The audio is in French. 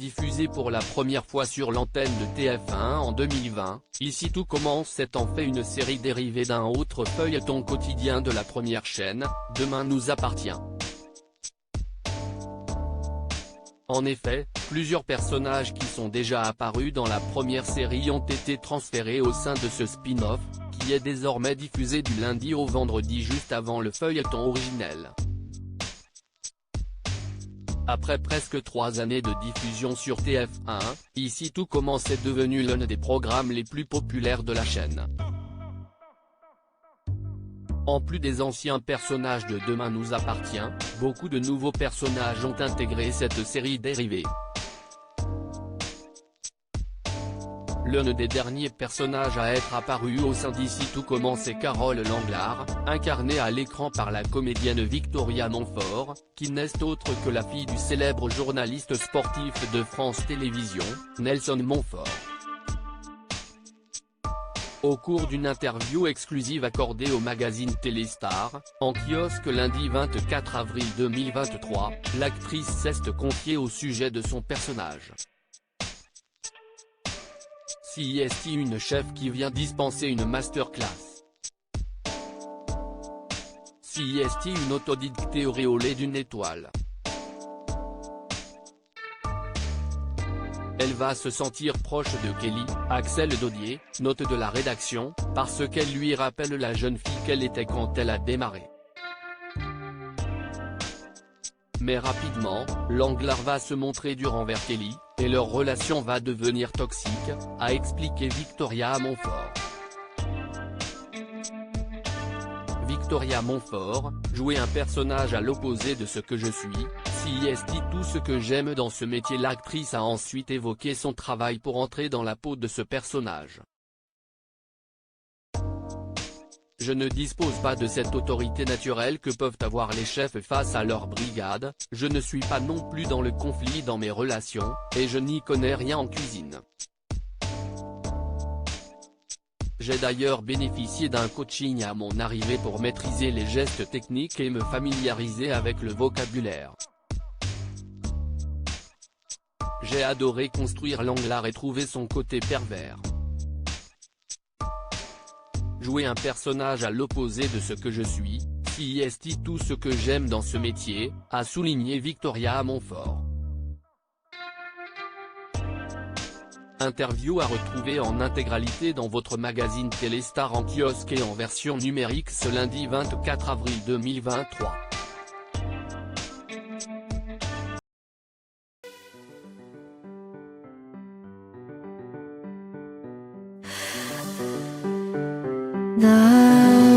Diffusé pour la première fois sur l'antenne de TF1 en 2020, Ici tout commence c'est en fait une série dérivée d'un autre feuilleton quotidien de la première chaîne, Demain nous appartient. En effet, plusieurs personnages qui sont déjà apparus dans la première série ont été transférés au sein de ce spin-off, qui est désormais diffusé du lundi au vendredi juste avant le feuilleton originel. Après presque 3 années de diffusion sur TF1, Ici tout commence est devenu l'un des programmes les plus populaires de la chaîne. En plus des anciens personnages de Demain nous appartient, beaucoup de nouveaux personnages ont intégré cette série dérivée. L'un des derniers personnages à être apparu au sein d'Ici tout commence est Carole Langlard, incarnée à l'écran par la comédienne Victoria Montfort, qui n'est autre que la fille du célèbre journaliste sportif de France Télévisions, Nelson Montfort. Au cours d'une interview exclusive accordée au magazine Téléstar, en kiosque lundi 24 avril 2023, l'actrice s'est confiée au sujet de son personnage. Si est une chef qui vient dispenser une masterclass. Si est une autodictée auréolée d'une étoile. Elle va se sentir proche de Kelly, Axel Dodier, note de la rédaction, parce qu'elle lui rappelle la jeune fille qu'elle était quand elle a démarré. Mais rapidement, Langlard va se montrer dur envers Kelly, et leur relation va devenir toxique, a expliqué Victoria Montfort. Victoria Montfort, jouer un personnage à l'opposé de ce que je suis, si est tout ce que j'aime dans ce métier. L'actrice a ensuite évoqué son travail pour entrer dans la peau de ce personnage. Je ne dispose pas de cette autorité naturelle que peuvent avoir les chefs face à leur brigade, je ne suis pas non plus dans le conflit dans mes relations, et je n'y connais rien en cuisine. J'ai d'ailleurs bénéficié d'un coaching à mon arrivée pour maîtriser les gestes techniques et me familiariser avec le vocabulaire. J'ai adoré construire Langlard et trouver son côté pervers. Jouer un personnage à l'opposé de ce que je suis, si est tout ce que j'aime dans ce métier, a souligné Victoria Montfort. Interview à retrouver en intégralité dans votre magazine Téléstar en kiosque et en version numérique ce lundi 24 avril 2023. 나